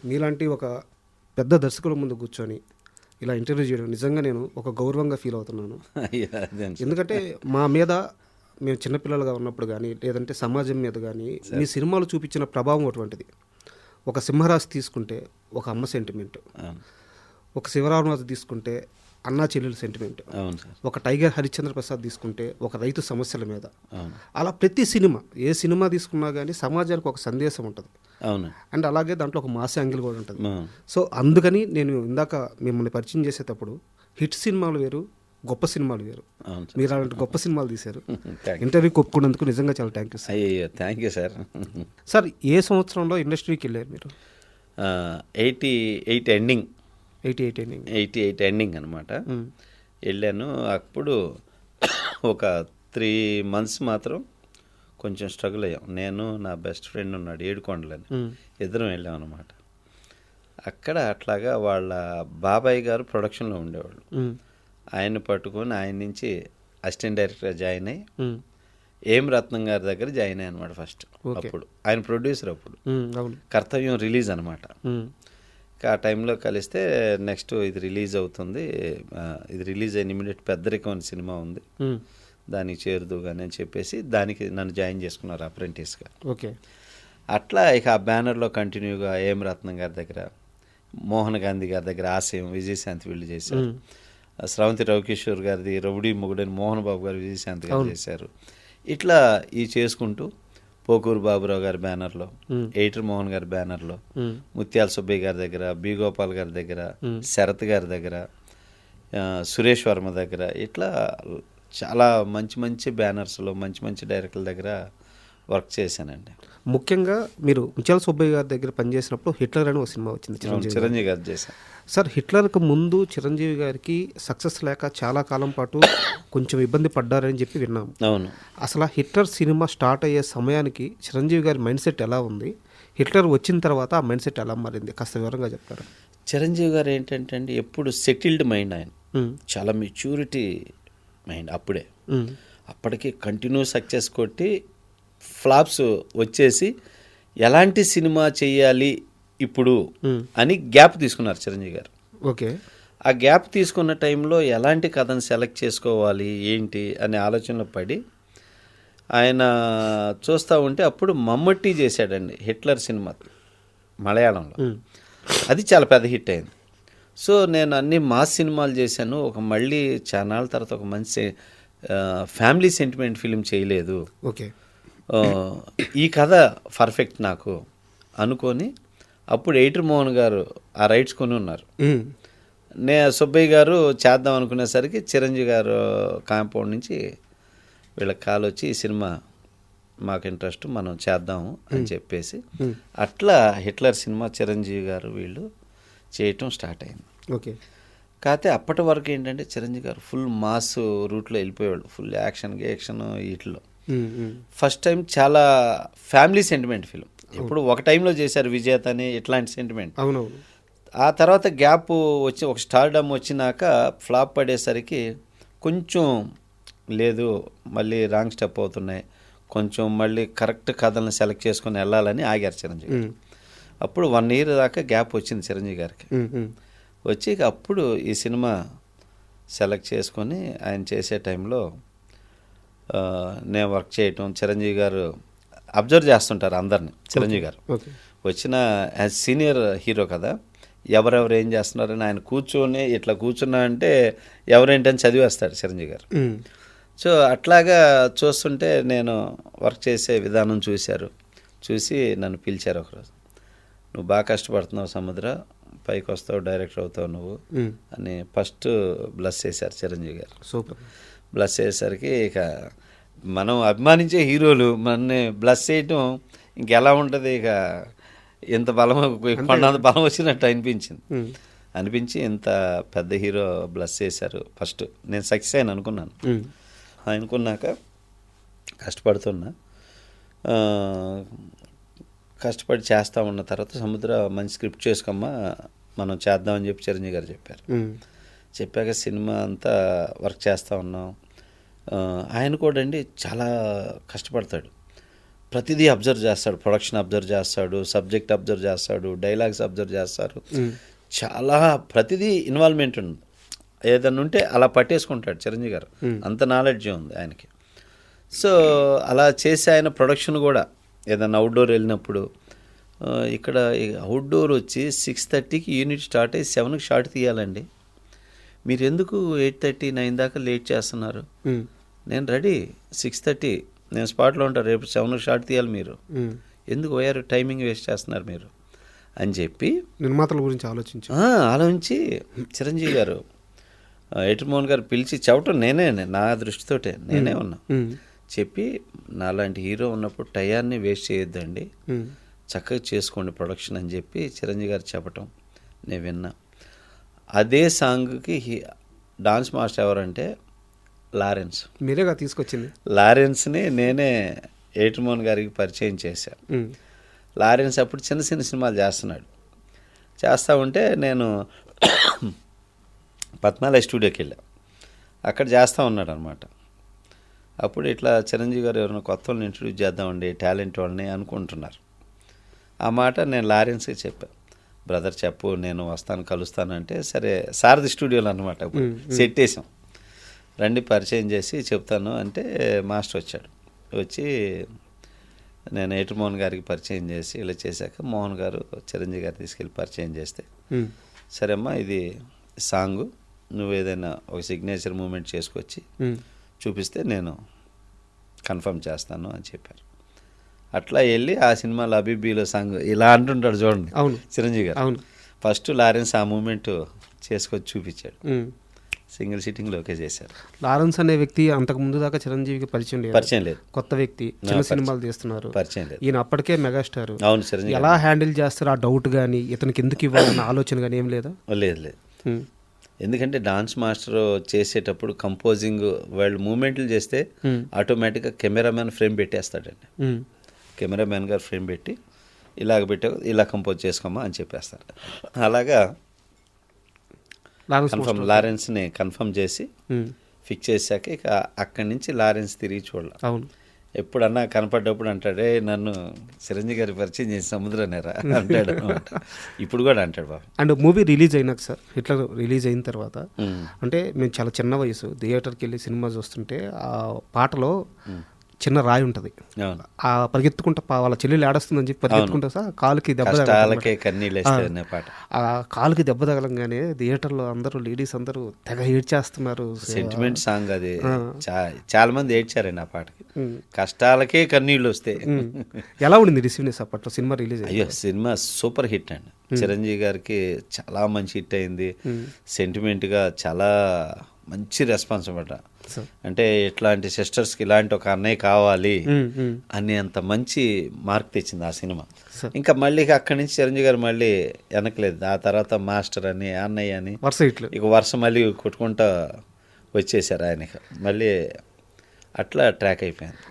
మీలాంటి ఒక పెద్ద దర్శకుల ముందు కూర్చొని ఇలా ఇంటర్వ్యూ చేయడం నిజంగా నేను ఒక గౌరవంగా ఫీల్ అవుతున్నాను. ఎందుకంటే మా మీద మేము చిన్నపిల్లలుగా ఉన్నప్పుడు కానీ లేదంటే సమాజం మీద కానీ మీ సినిమాలు చూపించిన ప్రభావం అటువంటిది. ఒక సింహరాశి తీసుకుంటే ఒక అమ్మ సెంటిమెంట్, ఒక శివరామరాజు తీసుకుంటే అన్నా చెల్లెలు సెంటిమెంట్, ఒక టైగర్ హరిశ్చంద్ర ప్రసాద్ తీసుకుంటే ఒక రైతు సమస్యల మీద. అలా ప్రతి సినిమా, ఏ సినిమా తీసుకున్నా కానీ సమాజానికి ఒక సందేశం ఉంటుంది. అండ్ అలాగే దాంట్లో ఒక మాస్ యాంగిల్ కూడా ఉంటుంది. సో అందుకని నేను ఇందాక మిమ్మల్ని పరిచయం చేసేటప్పుడు హిట్ సినిమాలు వేరు, గొప్ప సినిమాలు వేరు. మీరు అలాంటి గొప్ప సినిమాలు తీశారు. ఇంటర్వ్యూకి ఒప్పుకున్నందుకు నిజంగా చాలా thank you sir. Thank you sir. Sir ఏ సంవత్సరంలో ఇండస్ట్రీకి వెళ్ళారు మీరు? 88 ఎండింగ్, 88 ఎండింగ్ అనమాట. వెళ్ళాను. అప్పుడు ఒక 3 months మాత్రం కొంచెం స్ట్రగుల్ అయ్యాం. నేను, నా బెస్ట్ ఫ్రెండ్ ఉన్నాడు ఏడుకొండలని, ఇద్దరం వెళ్ళాం అనమాట. అక్కడ అట్లాగా వాళ్ళ బాబాయ్ గారు ప్రొడక్షన్లో ఉండేవాళ్ళు. ఆయన పట్టుకొని ఆయన నుంచి అసిస్టెంట్ డైరెక్టర్గా జాయిన్ అయ్యి ఏం రత్నం గారి దగ్గర జాయిన్ అయ్యి అనమాట ఫస్ట్. అప్పుడు ఆయన ప్రొడ్యూసర్, అప్పుడు కర్తవ్యం రిలీజ్ అనమాట. ఆ టైంలో కలిస్తే నెక్స్ట్ ఇది రిలీజ్ అవుతుంది, ఇది రిలీజ్ అయిన ఇమీడియట్ పెద్దరికం అనే సినిమా ఉంది, దానికి చేరుదు కానీ అని చెప్పేసి దానికి నన్ను జాయిన్ చేసుకున్నారు అప్రెంటిస్గా. అట్లా ఇక ఆ బ్యానర్లో కంటిన్యూగా ఏం రత్నం గారి దగ్గర, మోహన్ గాంధీ గారి దగ్గర ఆశయం, విజయశాంతి వీళ్ళు చేశారు. స్రవంతి రవికిషోర్ గారిది రౌడీ మొగుడని మోహన్ బాబు గారు, విజయశాంతి గారు చేశారు. ఇట్లా ఈ చేసుకుంటూ పోకూరు బాబురావు గారి బ్యానర్లో, ఎయిటర్ మోహన్ గారి బ్యానర్లో, ముత్యాల సుబ్బయ్య గారి దగ్గర, బి గోపాల్ గారి దగ్గర, శరత్ గారి దగ్గర, సురేష్ వర్మ దగ్గర, ఇట్లా చాలా మంచి మంచి బ్యానర్స్లో మంచి మంచి డైరెక్టర్ల దగ్గర వర్క్ చేశానండి. ముఖ్యంగా మీరు ముత్యాల సుబ్బయ్య గారి దగ్గర పనిచేసినప్పుడు హిట్లర్ అని ఒక సినిమా వచ్చింది, చిరంజీవి గారు చేశాను సార్. హిట్లర్కి ముందు చిరంజీవి గారికి సక్సెస్ లేక చాలా కాలం పాటు కొంచెం ఇబ్బంది పడ్డారని చెప్పి విన్నాము. అవును. అసలు హిట్లర్ సినిమా స్టార్ట్ అయ్యే సమయానికి చిరంజీవి గారి మైండ్ సెట్ ఎలా ఉంది, హిట్లర్ వచ్చిన తర్వాత ఆ మైండ్ సెట్ ఎలా మారింది, కాస్త వివరంగా చెప్తారా? చిరంజీవి గారు ఏంటంటే అండి, ఎప్పుడు సెటిల్డ్ మైండ్ ఆయన, చాలా మెచ్యూరిటీ మైండ్. అప్పటికి కంటిన్యూ సక్సెస్ కొట్టి ఫ్లాప్స్ వచ్చేసి ఎలాంటి సినిమా చేయాలి ఇప్పుడు అని గ్యాప్ తీసుకున్నారు చిరంజీవి గారు. ఆ గ్యాప్ తీసుకున్న టైంలో ఎలాంటి కథను సెలెక్ట్ చేసుకోవాలి ఏంటి అనే ఆలోచనలో పడి ఆయన చూస్తూ ఉంటే అప్పుడు మమ్మట్టి చేశాడండి హిట్లర్ సినిమా మలయాళంలో. అది చాలా పెద్ద హిట్ అయింది. సో నేను అన్ని మాస్ సినిమాలు చేశాను, ఒక మళ్ళీ చానాళ్ళ తర్వాత ఒక మంచి ఫ్యామిలీ సెంటిమెంట్ ఫిలిం చేయలేదు, ఈ కథ పర్ఫెక్ట్ నాకు అనుకొని అప్పుడు ఎయిటర్ మోహన్ గారు ఆ రైట్స్ కొని ఉన్నారు. సుబ్బయ్య గారు చేద్దాం అనుకునేసరికి చిరంజీవి గారు కాంపౌండ్ నుంచి వీళ్ళకి కాల్ వచ్చి ఈ సినిమా మాకు ఇంట్రెస్ట్, మనం చేద్దాము అని చెప్పేసి అట్లా హిట్లర్ సినిమా చిరంజీవి గారు వీళ్ళు చేయటం స్టార్ట్ అయింది. కాకపోతే అప్పటి వరకు ఏంటంటే చిరంజీవి గారు ఫుల్ మాస్ రూట్లో వెళ్ళిపోయేవాళ్ళు, ఫుల్ యాక్షన్ వీటిలో. ఫస్ట్ టైం చాలా ఫ్యామిలీ సెంటిమెంట్ ఫిలిం. ఇప్పుడు ఒక టైంలో చేశారు విజేత అని, ఇట్లాంటి సెంటిమెంట్. ఆ తర్వాత గ్యాప్ వచ్చి ఒక స్టార్డమ్ వచ్చినాక ఫ్లాప్ పడేసరికి కొంచెం లేదు, మళ్ళీ రాంగ్ స్టెప్ అవుతున్నాయి, కొంచెం మళ్ళీ కరెక్ట్ కథలను సెలెక్ట్ చేసుకొని వెళ్ళాలని ఆగారు చిరంజీవి. అప్పుడు 1 year దాకా గ్యాప్ వచ్చింది చిరంజీవి గారికి. వచ్చి అప్పుడు ఈ సినిమా సెలెక్ట్ చేసుకొని ఆయన చేసే టైంలో నేను వర్క్ చేయటం, చిరంజీవి గారు అబ్జర్వ్ చేస్తుంటారు అందరిని. చిరంజీవి గారు వచ్చిన యాజ్ సీనియర్ హీరో కదా, ఎవరెవరు ఏం చేస్తున్నారని ఆయన కూర్చొని ఇట్లా కూర్చున్నా అంటే ఎవరేంటని చదివేస్తాడు చిరంజీవి గారు. సో అట్లాగా చూస్తుంటే నేను వర్క్ చేసే విధానం చూసి నన్ను పిలిచారు ఒకరోజు. నువ్వు బాగా కష్టపడుతున్నావు సముద్ర, పైకి వస్తావు, డైరెక్టర్ అవుతావు నువ్వు అని ఫస్ట్ బ్లెస్ చేశారు చిరంజీవి గారు. సూపర్. బ్లెస్ చేసేసరికి ఇక మనం అభిమానించే హీరోలు మనని బ్లెస్ చేయటం ఇంకెలా ఉంటుంది, ఇక ఇంత బలం కొండంత బలం వచ్చినట్టు అనిపించి ఇంత పెద్ద హీరో బ్లెస్ చేశారు. ఫస్ట్ నేను సక్సెస్ అయిన అనుకున్నాను. అనుకున్నాక కష్టపడి చేస్తూ ఉన్న తర్వాత సముద్ర మంచి స్క్రిప్ట్ చేసుకోమ్మా మనం చేద్దామని చెప్పి చిరంజీవి గారు చెప్పారు. చెప్పాక సినిమా అంతా వర్క్ చేస్తూ ఉన్నాం. ఆయన కూడా అండి చాలా కష్టపడతాడు. ప్రతిదీ అబ్జర్వ్ చేస్తాడు, ప్రొడక్షన్ అబ్జర్వ్ చేస్తాడు, సబ్జెక్ట్ అబ్జర్వ్ చేస్తాడు, డైలాగ్స్ అబ్జర్వ్ చేస్తారు. చాలా ప్రతిదీ ఇన్వాల్వ్మెంట్ ఉంది. ఏదన్నా ఉంటే అలా పట్టేసుకుంటాడు చిరంజీవి గారు, అంత నాలెడ్జ్ ఉంది ఆయనకి. సో అలా చేసి ఆయన ప్రొడక్షన్ కూడా ఏదన్నా అవుట్డోర్ వెళ్ళినప్పుడు ఇక్కడ అవుట్డోర్ వచ్చి 6:30కి యూనిట్ స్టార్ట్ అయ్యి 7కి షార్ట్ తీయాలండి, మీరు ఎందుకు 8:30, 9 దాకా లేట్ చేస్తున్నారు? నేను రెడీ 6:30 నేను స్పాట్లో ఉంటాను, రేపు 7కి షార్ట్ తీయాలి, మీరు ఎందుకు పోయారు, టైమింగ్ వేస్ట్ చేస్తున్నారు మీరు అని చెప్పి నిర్మాతల గురించి ఆలోచించి చిరంజీవి గారు ఎయిటర్ మోహన్ గారు పిలిచి చెప్పటం నేనే, నా దృష్టితోటే నేనే ఉన్నా, చెప్పి నాలాంటి హీరో ఉన్నప్పుడు టయాన్ని వేస్ట్ చేయొద్దండి, చక్కగా చేసుకోండి ప్రొడక్షన్ అని చెప్పి చిరంజీవి గారు చెప్పటం నేను విన్నా. అదే సాంగ్కి డాన్స్ మాస్టర్ ఎవరంటే లారెన్స్. మీరేగా తీసుకొచ్చింది? లారెన్స్ని నేనే ఎయిటర్ మోహన్ గారికి పరిచయం చేశాను. లారెన్స్ అప్పుడు చిన్న చిన్న సినిమాలు చేస్తున్నాడు. చేస్తూ ఉంటే నేను పద్మాలయ స్టూడియోకి వెళ్ళా, అక్కడ చేస్తూ ఉన్నాడు అనమాట. అప్పుడు ఇట్లా చిరంజీవి గారు ఎవరైనా కొత్త వాళ్ళని ఇంట్రడ్యూస్ చేద్దామండి, టాలెంట్ వాళ్ళని అనుకుంటున్నారు. ఆ మాట నేను లారెన్స్కి చెప్పాను, బ్రదర్ చెప్పు, నేను వస్తాను కలుస్తాను అంటే, సరే సారథి స్టూడియోలో అనమాట అప్పుడు సెట్ వేసాం, రండి పరిచయం చేసి చెప్తాను అంటే మాస్టర్ వచ్చాడు. వచ్చి నేను ఎయిటర్ మోహన్ గారికి పరిచయం చేసి ఇలా చేశాక మోహన్ గారు చిరంజీవి గారు తీసుకెళ్ళి పరిచయం చేస్తే, సరే అమ్మా ఇది సాంగు, నువ్వు ఏదైనా ఒక సిగ్నేచర్ మూమెంట్ చేసుకొచ్చి చూపిస్తే నేను కన్ఫర్మ్ చేస్తాను అని చెప్పారు. అట్లా వెళ్ళి ఆ సినిమాలో అబీబీలో సాంగ్ ఇలా అంటుంటాడు చూడండి చిరంజీవి గారు, ఫస్ట్ లారెన్స్ ఆ మూమెంట్ చేసుకొచ్చి చూపించాడు, సింగిల్ సిట్టింగ్లో ఓకే చేశారు. లారెన్స్ అనే వ్యక్తి అంతకు ముందు దాకా చిరంజీవికి పరిచయం లేదు, కొత్త వ్యక్తి, చిన్న సినిమాలు తీస్తున్నారు, పరిచయం లేదు. ఈయన అప్పటికే మెగాస్టార్. అవును, చిరంజీవి ఎలా హ్యాండిల్ చేస్తారు ఆ డౌట్ కానీ, ఇతనికి ఎందుకు ఇవ్వాలన్న ఆలోచన కానీ ఏం లేదా? లేదు. ఎందుకంటే డాన్స్ మాస్టర్ చేసేటప్పుడు కంపోజింగ్ వాళ్ళు మూమెంట్లు చేస్తే ఆటోమేటిక్గా కెమెరామ్యాన్ ఫ్రేమ్ పెట్టేస్తాడండి. కెమెరామ్యాన్ గారు ఫ్రేమ్ పెట్టి ఇలాగ పెట్టావు, ఇలా కంపోజ్ చేసుకోమా అని చెప్పేస్తారు. అలాగా లారెన్స్ని కన్ఫర్మ్ చేసి ఫిక్స్ చేశాక ఇక అక్కడి నుంచి లారెన్స్ తిరిగి చూడాలి. అవును, ఎప్పుడన్నా కనపడ్డప్పుడు అంటాడే, నన్ను చిరంజీవి గారి పరిచయం చేసి సముద్రనేరా అంటాడు అనమాట. ఇప్పుడు కూడా అంటాడు బాబు. అండ్ మూవీ రిలీజ్ అయినాక సార్, ఇట్లా రిలీజ్ అయిన తర్వాత అంటే మేము చాలా చిన్న వయసు థియేటర్కి వెళ్ళి సినిమా చూస్తుంటే ఆ పాటలో చిన్న రాయి ఉంటుంది, ఆ పరిగెత్తుకుంటా వాళ్ళ చెల్లెలు ఏడుస్తుందని చెప్పి పరిగెత్తుకుంటా సార్ కాలుకి దెబ్బ ఆ కాలుకి దెబ్బ తగలంగానే థియేటర్లో అందరూ లేడీస్ అందరూ తెగ ఏడ్చేస్తున్నారు. సెంటిమెంట్ సాంగ్ అది, చాలా మంది ఏడ్చారండి ఆ పాటకి, కష్టాలకే కన్నీళ్ళు వస్తాయి. ఎలా ఉండింది రిసీవ్నెస్ అప్పట్లో సినిమా రిలీజ్? అయ్యో సినిమా సూపర్ హిట్ అండి, చిరంజీవి గారికి చాలా మంచి హిట్ అయింది. సెంటిమెంట్గా చాలా మంచి రెస్పాన్స్ అన్నమాట. అంటే ఇట్లాంటి సిస్టర్స్కి ఇలాంటి ఒక అన్నయ్య కావాలి అని అంత మంచి మార్క్ తెచ్చింది ఆ సినిమా. ఇంకా మళ్ళీ అక్కడి నుంచి చిరంజీవి గారు మళ్ళీ వెనకలేదు. ఆ తర్వాత మాస్టర్ అని, అన్నయ్య అని ఇక వరుస మళ్ళీ కొట్టుకుంటా వచ్చేసారు ఆయనకి, మళ్ళీ అట్లా ట్రాక్ అయిపోయింది.